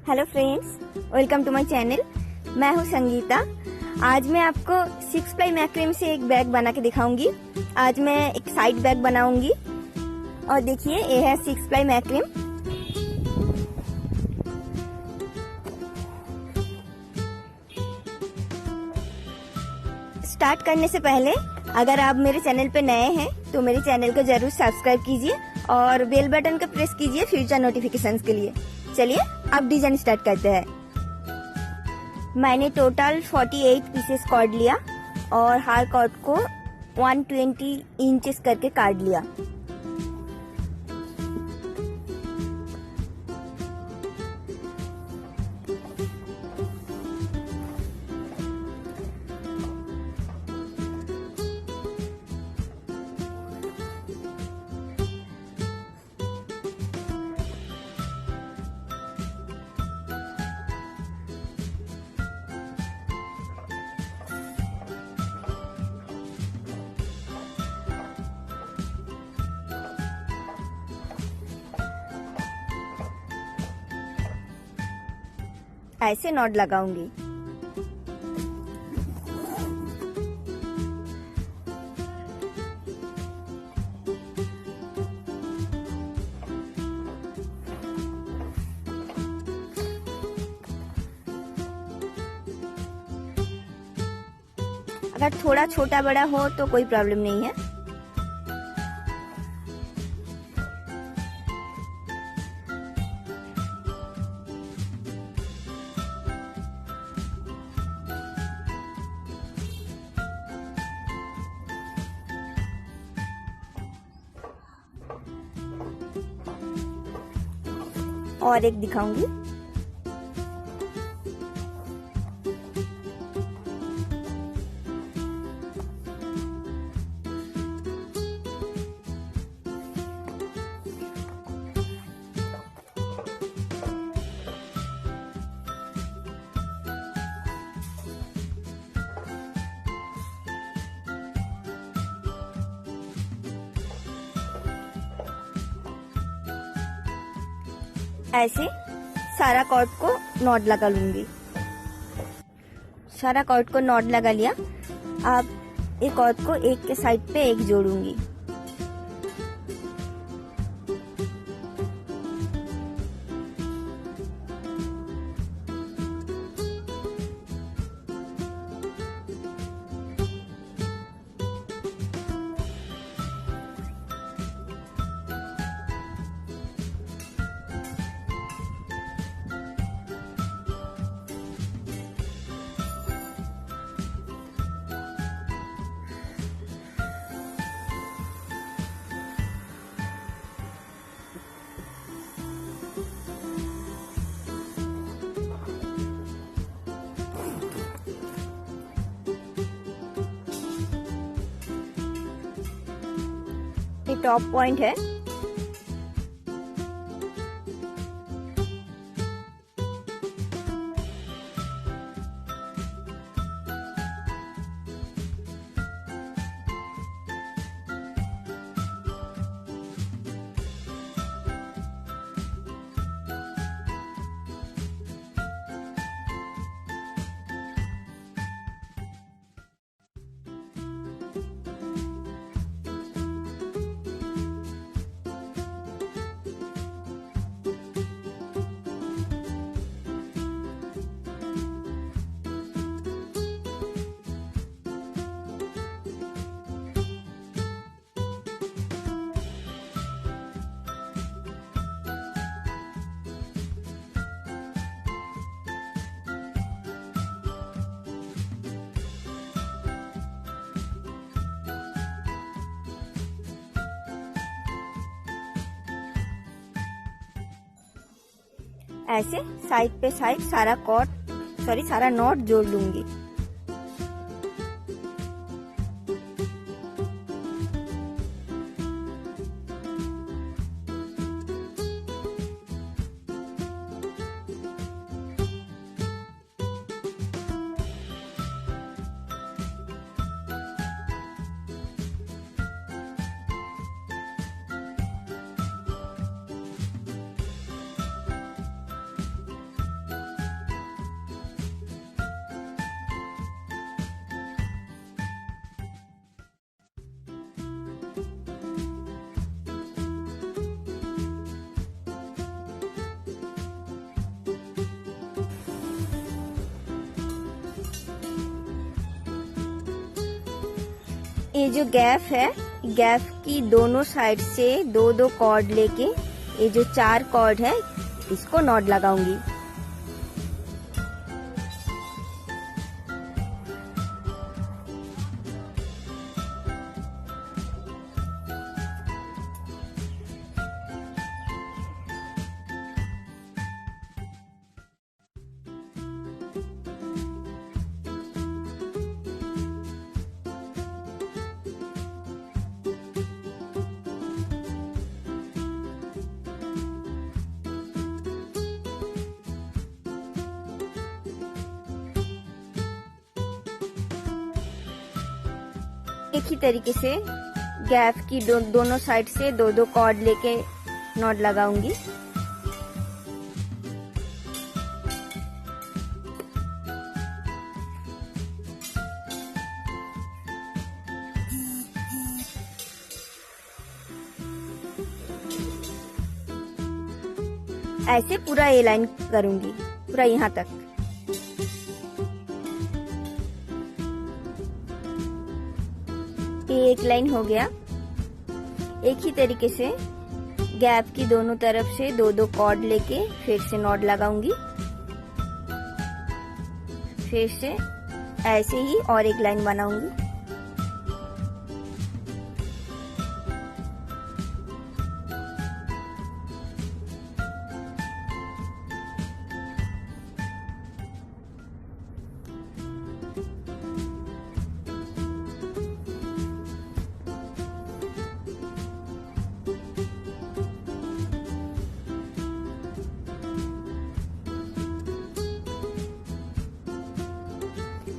Hello friends, welcome to my channel. मैं हूं संगीता। आज मैं आपको 6 प्लाई मैक्रेम से एक बैग बना के दिखाऊंगी। आज मैं एक साइड बैग बनाऊंगी और देखिए ये है 6 प्लाई मैक्रेम। स्टार्ट करने से पहले अगर आप मेरे चैनल पे नए हैं तो मेरे चैनल को जरूर सब्सक्राइब कीजिए और बेल बटन को प्रेस कीजिए फ्यूचर नोटिफिकेशंस के लिए। चलिए अब डिजाइन स्टार्ट करते हैं। मैंने टोटल 48 पीसेस कॉर्ड लिया और हर कॉर्ड को 120 इंचेस करके काट लिया। ऐसे नॉट लगाऊंगी। अगर थोड़ा छोटा बड़ा हो तो कोई प्रॉब्लम नहीं है। और एक दिखाऊंगी। ऐसे सारा कॉर्ड को नॉट लगा लूंगी। सारा कॉर्ड को नॉट लगा लिया। अब एक कॉर्ड को एक के साइड पे एक जोड़ूंगी। ये टॉप पॉइंट है। ऐसे साइड पे साइड सारा नॉट जोड़ लूंगी। ये जो गैप है, गैप की दोनों साइड से दो दो कॉर्ड लेके ये जो 4 कॉर्ड है इसको नॉट लगाऊंगी। एक ही तरीके से गैप की दोनों साइड से दो दो कॉर्ड लेके नॉट लगाऊंगी। ऐसे पूरा ये लाइन करूंगी, पूरा यहाँ तक। ये एक लाइन हो गया। एक ही तरीके से गैप की दोनों तरफ से दो दो कॉर्ड लेके फिर से नॉट लगाऊंगी। फिर से ऐसे ही और एक लाइन बनाऊंगी।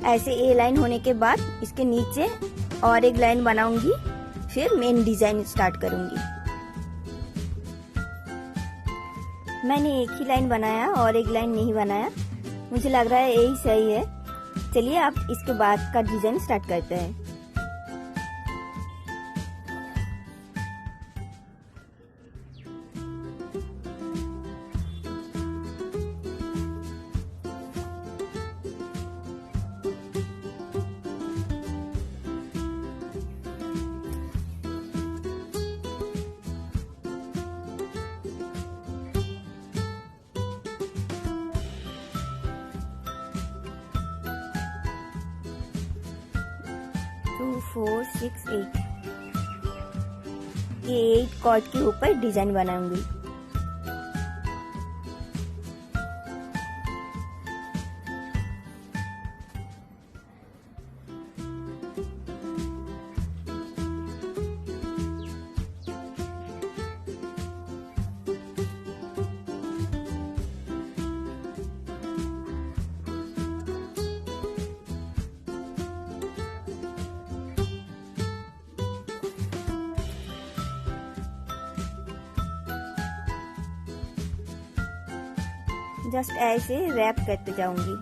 ऐसे ए लाइन होने के बाद इसके नीचे और एक लाइन बनाऊंगी, फिर मेन डिजाइन स्टार्ट करूंगी। मैंने एक ही लाइन बनाया और एक लाइन नहीं बनाया, मुझे लग रहा है यही सही है। चलिए अब इसके बाद का डिजाइन स्टार्ट करते हैं। टू 4 6 8 ये 8 कॉर्ड के ऊपर डिजाइन बनाऊंगी। जस्ट ऐसे रैप करते जाऊंगी।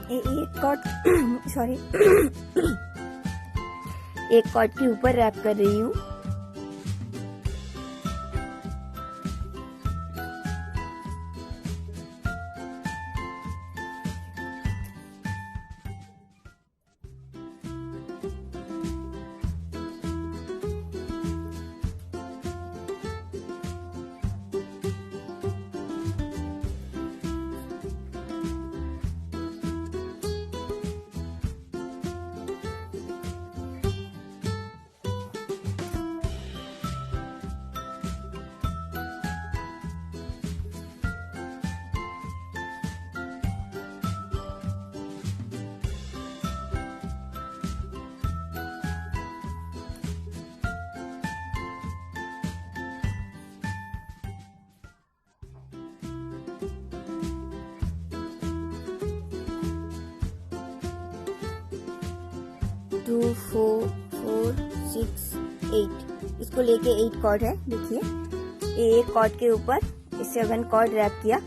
एक कॉर्ड सॉरी एक कॉर्ड के ऊपर रैप कर रही हूँ। 2 4 4 6 8। इसको लेके 8 कॉर्ड है। देखिए ये एक कॉर्ड के ऊपर 7 कॉर्ड रैप किया।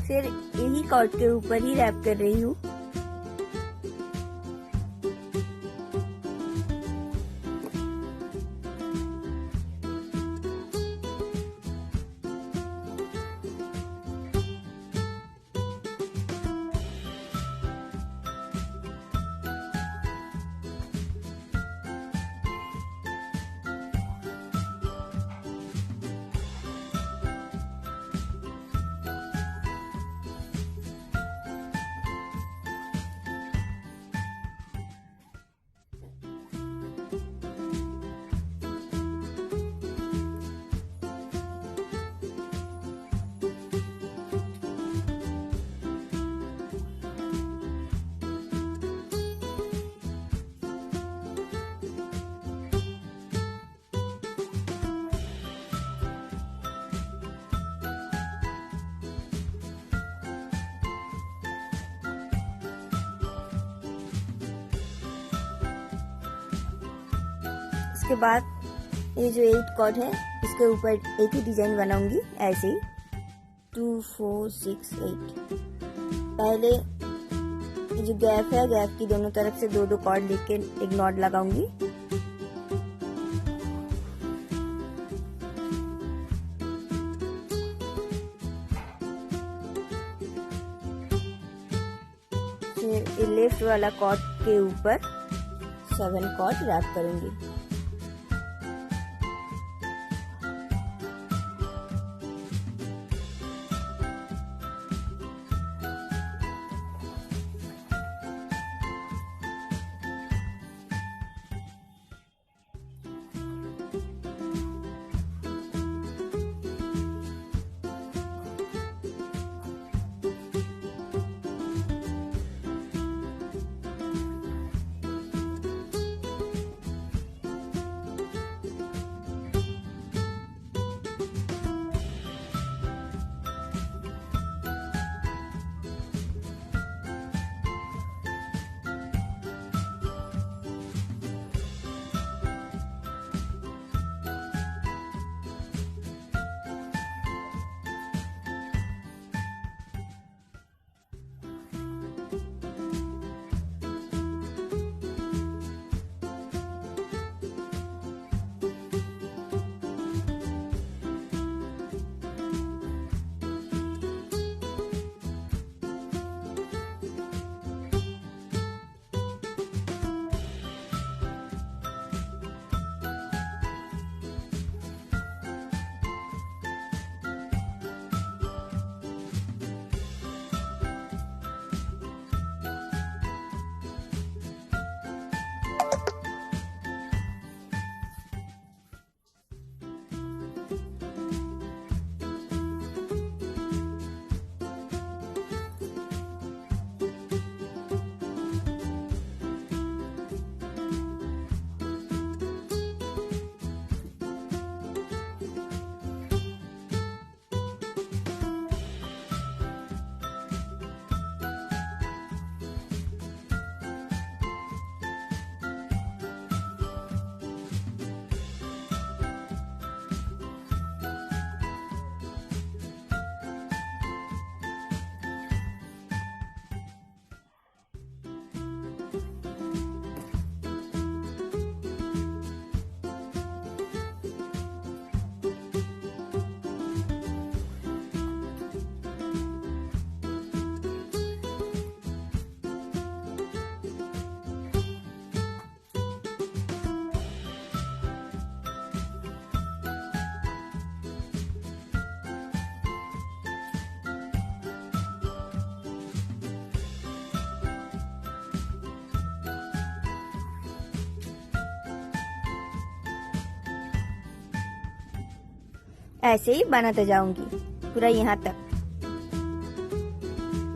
फिर यही कॉर्ड के ऊपर ही रैप कर रही हूँ। इसके बाद ये जो 8 कॉर्ड है इसके ऊपर एक ही डिजाइन बनाऊंगी ऐसे ही 2 4 6 8। पहले ये जो गैप है, गैप की दोनों तरफ से 2 कॉर्ड लेके एक नॉट लगाऊंगी। फिर लेफ्ट वाला कॉर्ड के ऊपर 7 कॉर्ड रैप करूंगी। ऐसे ही बनाते जाऊंगी पूरा यहाँ तक।